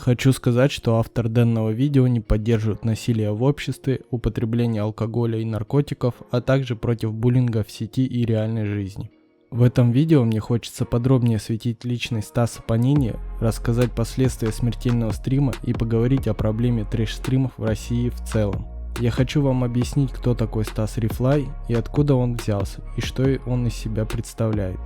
Хочу сказать, что автор данного видео не поддерживает насилие в обществе, употребление алкоголя и наркотиков, а также против буллинга в сети и реальной жизни. В этом видео мне хочется подробнее осветить личность Стаса Панини, рассказать последствия смертельного стрима и поговорить о проблеме трэш-стримов в России в целом. Я хочу вам объяснить, кто такой Стас Рифлай и откуда он взялся, и что он из себя представляет.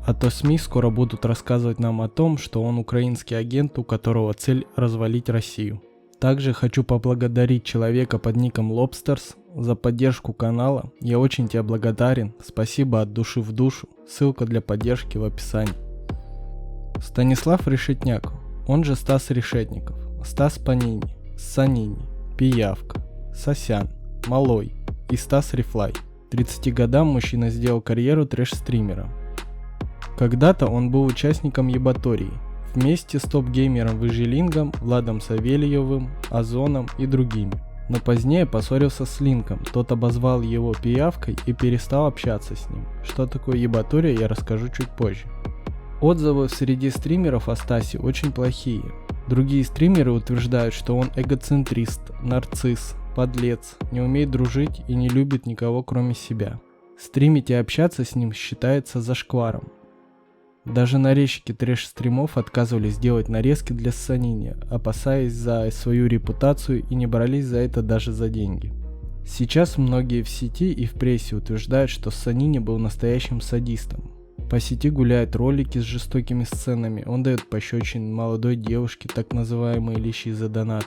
А то СМИ скоро будут рассказывать нам о том, что он украинский агент, у которого цель развалить Россию. Также хочу поблагодарить человека под ником Lobsters за поддержку канала. Я очень тебе благодарен. Спасибо от души в душу. Ссылка для поддержки в описании. Станислав Решетняк, он же Стас Решетников, Стас Панини, Санини, Пиявка, Сосян, Малой и Стас Рифлай. 30 годам мужчина сделал карьеру трэш-стримера. Когда-то он был участником Ебатории, вместе с топ-геймером Выжилингом, Владом Савельевым, Озоном и другими. Но позднее поссорился с Линком, тот обозвал его пиявкой и перестал общаться с ним. Что такое Ебатория, я расскажу чуть позже. Отзывы среди стримеров о Стасе очень плохие. Другие стримеры утверждают, что он эгоцентрист, нарцисс, подлец, не умеет дружить и не любит никого кроме себя. Стримить и общаться с ним считается зашкваром. Даже нарезчики трэш-стримов отказывались делать нарезки для Санини, опасаясь за свою репутацию и не брались за это даже за деньги. Сейчас многие в сети и в прессе утверждают, что Санини был настоящим садистом. По сети гуляют ролики с жестокими сценами, он дает пощечины молодой девушке, так называемые лещи за донат.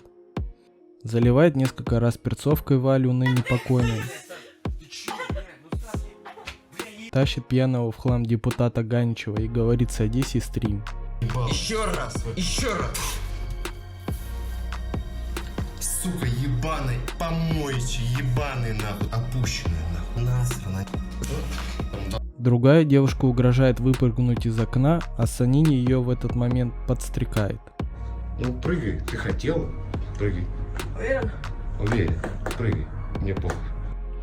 Заливает несколько раз перцовкой Валю, ныне покойную. Тащит пьяного в хлам депутата Ганичева и говорит: садись и стрим. Еще раз! Сука, ебаный, помойче, ебаный нахуй, опущенный нахуй, насрано. Другая девушка угрожает выпрыгнуть из окна, а Санини ее в этот момент подстрекает. Ну прыгай, ты хотела? Прыгай. Уверен? Уверен, прыгай, мне похуй.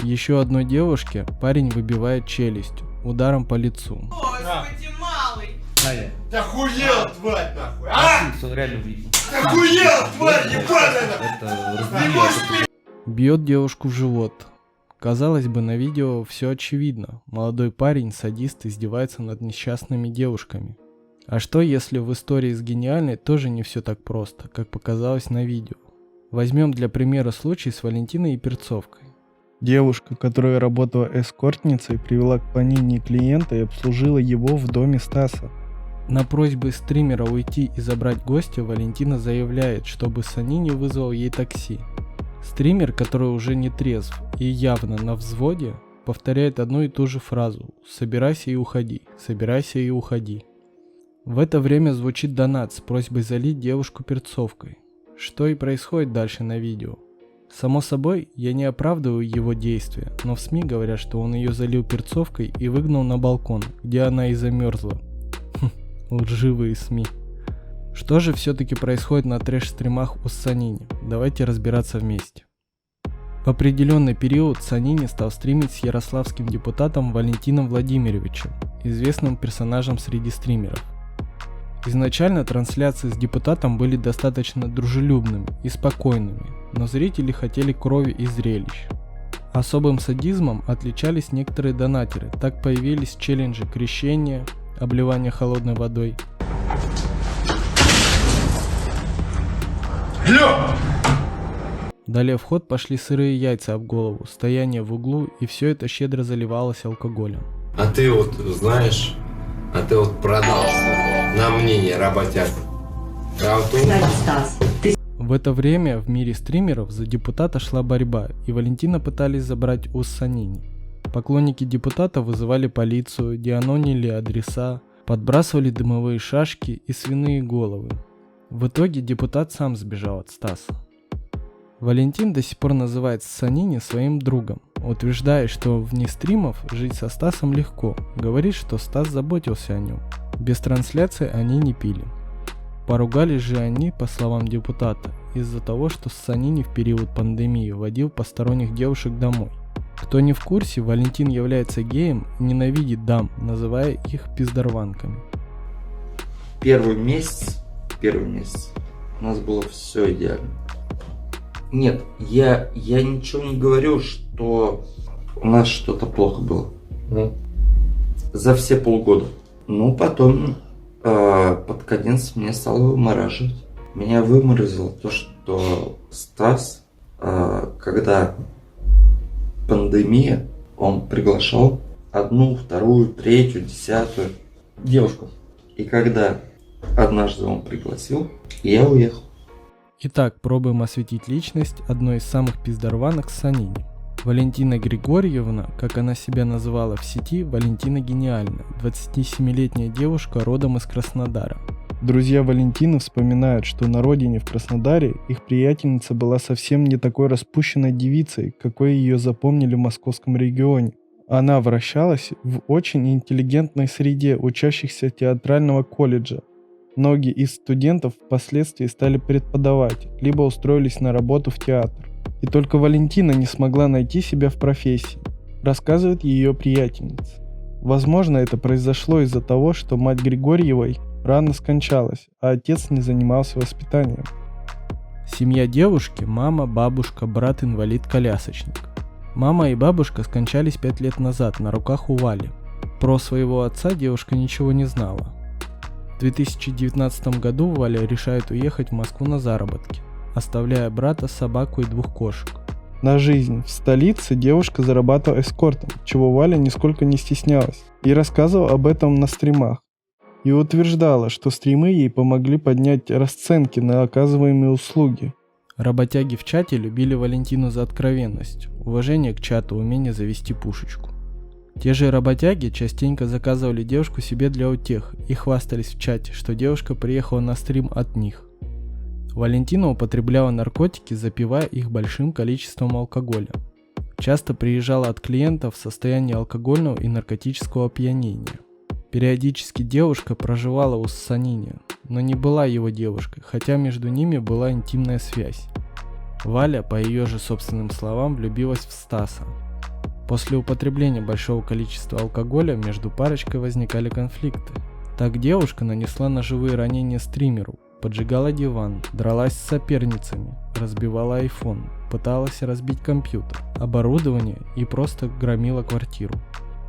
Еще одной девушке парень выбивает челюсть ударом по лицу. Господи, малый! Ты охуел, тварь, нахуй, а? Он реально видел. Ты охуел, тварь, ебаная! Бьет девушку в живот. Казалось бы, на видео все очевидно. Молодой парень, садист, издевается над несчастными девушками. А что если в истории с Гениальной тоже не все так просто, как показалось на видео? Возьмем для примера случай с Валентиной и Перцовкой. Девушка, которая работала эскортницей, привела к Панини клиента и обслужила его в доме Стаса. На просьбы стримера уйти и забрать гостя Валентина заявляет, чтобы Санини вызвал ей такси. Стример, который уже не трезв и явно на взводе, повторяет одну и ту же фразу: «Собирайся и уходи, собирайся и уходи». В это время звучит донат с просьбой залить девушку перцовкой. Что и происходит дальше на видео. Само собой, я не оправдываю его действия, но в СМИ говорят, что он ее залил перцовкой и выгнал на балкон, где она и замерзла. Лживые СМИ. Что же все-таки происходит на трэш-стримах у Санини? Давайте разбираться вместе. В определенный период Санини стал стримить с ярославским депутатом Валентином Владимировичем, известным персонажем среди стримеров. Изначально трансляции с депутатом были достаточно дружелюбными и спокойными, но зрители хотели крови и зрелищ. Особым садизмом отличались некоторые донатеры, так появились челленджи крещения, обливания холодной водой. Далее в ход пошли сырые яйца об голову, стояние в углу, и все это щедро заливалось алкоголем. А ты вот знаешь, продался на мнение работяг. В это время в мире стримеров за депутата шла борьба, и Валентина пытались забрать у Санини. Поклонники депутата вызывали полицию, дианонили адреса, подбрасывали дымовые шашки и свиные головы. В итоге депутат сам сбежал от Стаса. Валентин до сих пор называет Санини своим другом, утверждая, что вне стримов жить со Стасом легко, говорит, что Стас заботился о нем. Без трансляции они не пили. Поругались же они, по словам депутата, из-за того, что Санини в период пандемии водил посторонних девушек домой. Кто не в курсе, Валентин является геем и ненавидит дам, называя их пиздорванками. Первый месяц У нас было все идеально. Нет, я ничего не говорю, что у нас что-то плохо было. За все полгода. Ну, потом под конец меня стало вымораживать. Меня выморозило то, что Стас, когда пандемия, он приглашал 1, 2, 3, 10 девушку. И когда однажды он пригласил, я уехал. Итак, пробуем осветить личность одной из самых пиздорванок Санини. Валентина Григорьевна, как она себя называла в сети, Валентина Гениальная, 27-летняя девушка родом из Краснодара. Друзья Валентины вспоминают, что на родине в Краснодаре их приятельница была совсем не такой распущенной девицей, какой ее запомнили в московском регионе. Она вращалась в очень интеллигентной среде учащихся театрального колледжа. Многие из студентов впоследствии стали преподавать, либо устроились на работу в театр. И только Валентина не смогла найти себя в профессии, рассказывает ее приятельница. Возможно, это произошло из-за того, что мать Григорьевой рано скончалась, а отец не занимался воспитанием. Семья девушки – мама, бабушка, брат-инвалид-колясочник. Мама и бабушка скончались 5 лет назад на руках у Вали. Про своего отца девушка ничего не знала. В 2019 году Валя решает уехать в Москву на заработки, оставляя брата, собаку и 2 кошек. На жизнь в столице девушка зарабатывала эскортом, чего Валя нисколько не стеснялась, и рассказывала об этом на стримах. И утверждала, что стримы ей помогли поднять расценки на оказываемые услуги. Работяги в чате любили Валентину за откровенность, уважение к чату, умение завести пушечку. Те же работяги частенько заказывали девушку себе для утех и хвастались в чате, что девушка приехала на стрим от них. Валентина употребляла наркотики, запивая их большим количеством алкоголя. Часто приезжала от клиентов в состоянии алкогольного и наркотического опьянения. Периодически девушка проживала у Санини, но не была его девушкой, хотя между ними была интимная связь. Валя, по ее же собственным словам, влюбилась в Стаса. После употребления большого количества алкоголя между парочкой возникали конфликты. Так девушка нанесла ножевые ранения стримеру, поджигала диван, дралась с соперницами, разбивала iPhone, пыталась разбить компьютер, оборудование и просто громила квартиру.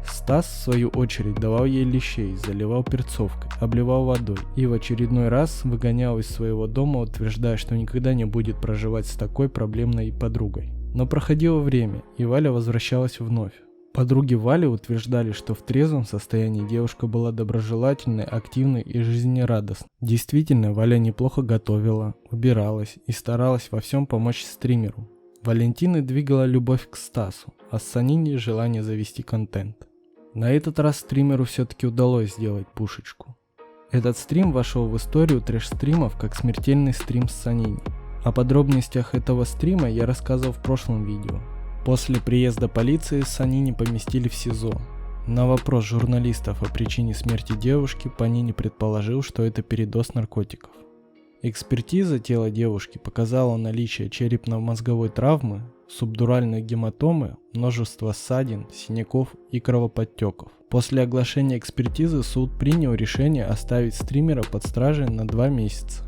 Стас, в свою очередь, давал ей лещей, заливал перцовкой, обливал водой и в очередной раз выгонял из своего дома, утверждая, что никогда не будет проживать с такой проблемной подругой. Но проходило время, и Валя возвращалась вновь. Подруги Вали утверждали, что в трезвом состоянии девушка была доброжелательной, активной и жизнерадостной. Действительно, Валя неплохо готовила, убиралась и старалась во всем помочь стримеру. Валентины двигала любовь к Стасу, а Санини – желание завести контент. На этот раз стримеру все-таки удалось сделать пушечку. Этот стрим вошел в историю трэш-стримов как смертельный стрим с Санини. О подробностях этого стрима я рассказывал в прошлом видео. После приезда полиции Санини поместили в СИЗО. На вопрос журналистов о причине смерти девушки Панини предположил, что это передоз наркотиков. Экспертиза тела девушки показала наличие черепно-мозговой травмы, субдуральной гематомы, множество ссадин, синяков и кровоподтеков. После оглашения экспертизы суд принял решение оставить стримера под стражей на 2 месяца.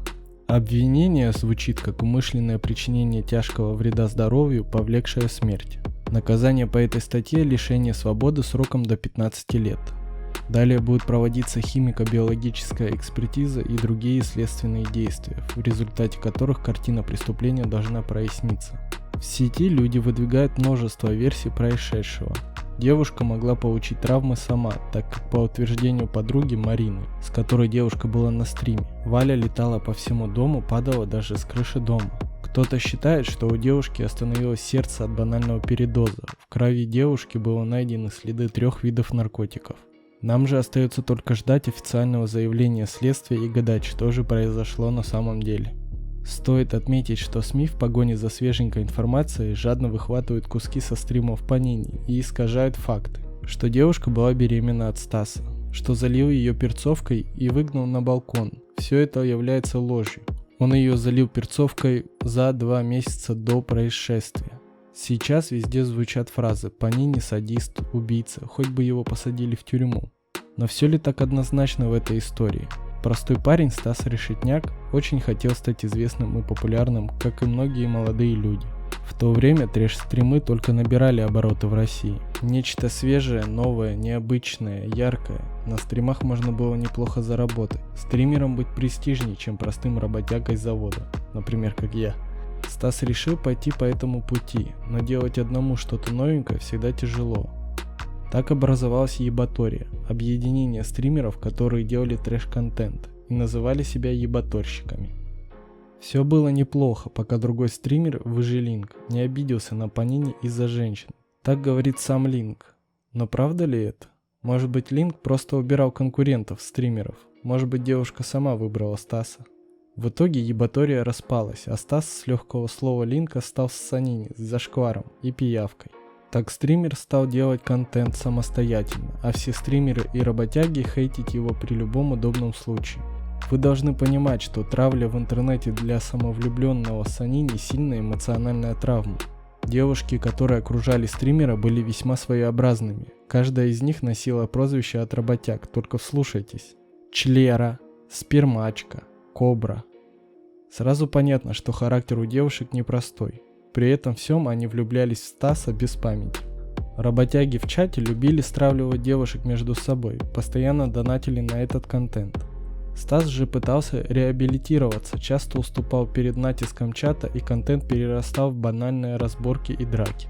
Обвинение звучит как умышленное причинение тяжкого вреда здоровью, повлекшее смерть. Наказание по этой статье – лишение свободы сроком до 15 лет. Далее будет проводиться химико-биологическая экспертиза и другие следственные действия, в результате которых картина преступления должна проясниться. В сети люди выдвигают множество версий происшедшего. Девушка могла получить травмы сама, так как по утверждению подруги Марины, с которой девушка была на стриме, Валя летала по всему дому, падала даже с крыши дома. Кто-то считает, что у девушки остановилось сердце от банального передоза. В крови девушки было найдены следы 3 видов наркотиков. Нам же остается только ждать официального заявления следствия и гадать, что же произошло на самом деле. Стоит отметить, что СМИ в погоне за свеженькой информацией жадно выхватывают куски со стримов Панини и искажают факты, что девушка была беременна от Стаса, что залил ее перцовкой и выгнал на балкон. Все это является ложью. Он ее залил перцовкой за 2 месяца до происшествия. Сейчас везде звучат фразы «Панини садист, убийца, хоть бы его посадили в тюрьму». Но все ли так однозначно в этой истории? Простой парень Стас Решетняк очень хотел стать известным и популярным, как и многие молодые люди. В то время трэш-стримы только набирали обороты в России. Нечто свежее, новое, необычное, яркое. На стримах можно было неплохо заработать. Стримером быть престижнее, чем простым работягой завода, например, как я. Стас решил пойти по этому пути, но делать одному что-то новенькое всегда тяжело. Так образовалась Ебатория, объединение стримеров, которые делали трэш-контент и называли себя ебаторщиками. Все было неплохо, пока другой стример, Выжилинк, не обиделся на Панини из-за женщин. Так говорит сам Линк. Но правда ли это? Может быть, Линк просто убирал конкурентов, стримеров. Может быть, девушка сама выбрала Стаса. В итоге Ебатория распалась, а Стас с легкого слова Линка стал с Санини, с зашкваром и пиявкой. Так стример стал делать контент самостоятельно, а все стримеры и работяги хейтить его при любом удобном случае. Вы должны понимать, что травля в интернете для самовлюбленного Санини сильная эмоциональная травма. Девушки, которые окружали стримера, были весьма своеобразными. Каждая из них носила прозвище от работяг, только вслушайтесь. Члера, спермачка, кобра. Сразу понятно, что характер у девушек непростой. При этом всем они влюблялись в Стаса без памяти. Работяги в чате любили стравливать девушек между собой, постоянно донатили на этот контент. Стас же пытался реабилитироваться, часто уступал перед натиском чата, и контент перерастал в банальные разборки и драки.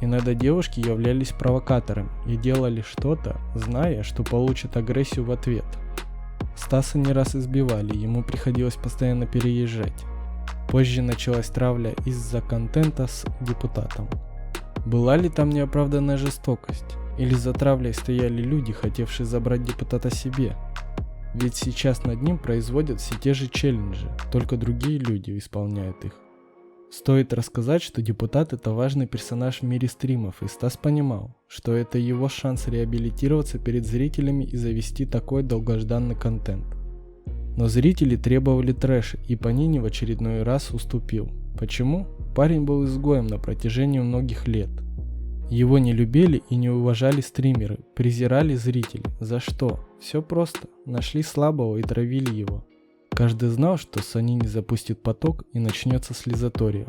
Иногда девушки являлись провокаторами и делали что-то, зная, что получат агрессию в ответ. Стаса не раз избивали, ему приходилось постоянно переезжать. Позже началась травля из-за контента с депутатом. Была ли там неоправданная жестокость? Или за травлей стояли люди, хотевшие забрать депутата себе? Ведь сейчас над ним производят все те же челленджи, только другие люди исполняют их. Стоит рассказать, что депутат — это важный персонаж в мире стримов, и Стас понимал, что это его шанс реабилитироваться перед зрителями и завести такой долгожданный контент. Но зрители требовали трэша, и Панини в очередной раз уступил. Почему? Парень был изгоем на протяжении многих лет. Его не любили и не уважали стримеры, презирали зрители. За что? Все просто. Нашли слабого и травили его. Каждый знал, что Санини запустит поток и начнется слезатория.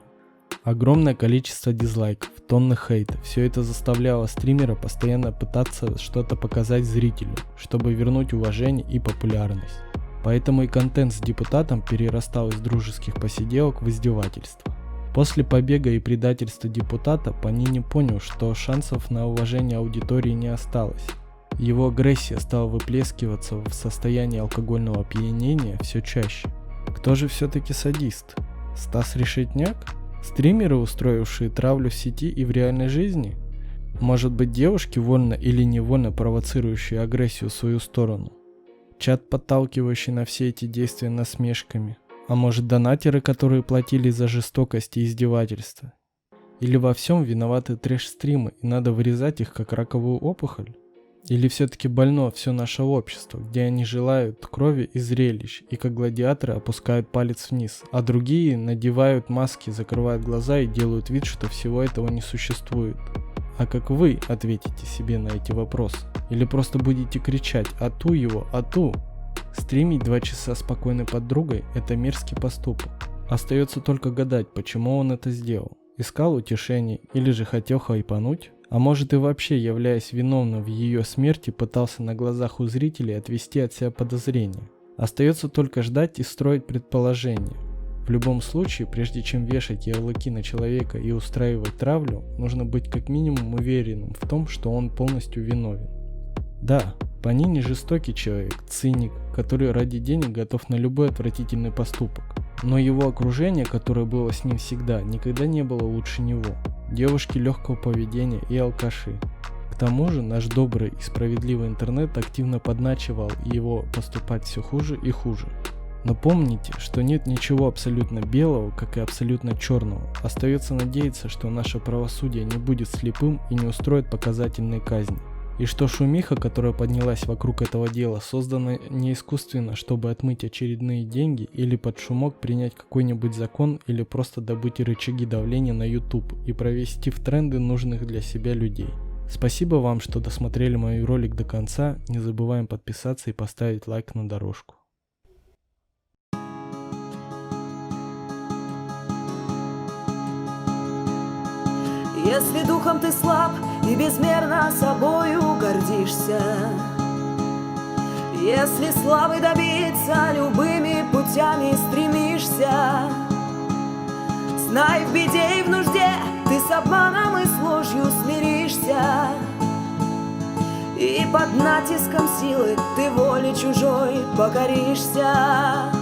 Огромное количество дизлайков, тонны хейта. Все это заставляло стримера постоянно пытаться что-то показать зрителю, чтобы вернуть уважение и популярность. Поэтому и контент с депутатом перерастал из дружеских посиделок в издевательство. После побега и предательства депутата Панини понял, что шансов на уважение аудитории не осталось. Его агрессия стала выплескиваться в состоянии алкогольного опьянения все чаще. Кто же все-таки садист? Стас Решетняк? Стримеры, устроившие травлю в сети и в реальной жизни? Может быть, девушки, вольно или невольно провоцирующие агрессию в свою сторону? Чат, подталкивающий на все эти действия насмешками? А может, донатеры, которые платили за жестокость и издевательства? Или во всем виноваты трэш-стримы и надо вырезать их как раковую опухоль? Или все-таки больно все наше общество, где они желают крови и зрелищ, и как гладиаторы опускают палец вниз, а другие надевают маски, закрывают глаза и делают вид, что всего этого не существует? А как вы ответите себе на эти вопросы? Или просто будете кричать «Ату его, ату!»? Стримить 2 часа спокойной подругой – это мерзкий поступок. Остается только гадать, почему он это сделал. Искал утешение или же хотел хайпануть? А может и вообще, являясь виновным в ее смерти, пытался на глазах у зрителей отвести от себя подозрения. Остается только ждать и строить предположения. В любом случае, прежде чем вешать ярлыки на человека и устраивать травлю, нужно быть как минимум уверенным в том, что он полностью виновен. Да, Панини жестокий человек, циник, который ради денег готов на любой отвратительный поступок. Но его окружение, которое было с ним всегда, никогда не было лучше него. Девушки легкого поведения и алкаши. К тому же наш добрый и справедливый интернет активно подначивал его поступать все хуже и хуже. Но помните, что нет ничего абсолютно белого, как и абсолютно черного. Остается надеяться, что наше правосудие не будет слепым и не устроит показательные казни. И что шумиха, которая поднялась вокруг этого дела, создана не искусственно, чтобы отмыть очередные деньги или под шумок принять какой-нибудь закон или просто добыть рычаги давления на YouTube и провести в тренды нужных для себя людей. Спасибо вам, что досмотрели мой ролик до конца. Не забываем подписаться и поставить лайк на дорожку. Если духом ты слаб и безмерно собою гордишься, если славы добиться любыми путями стремишься, знай, в беде и в нужде ты с обманом и с ложью смиришься, и под натиском силы ты воле чужой покоришься.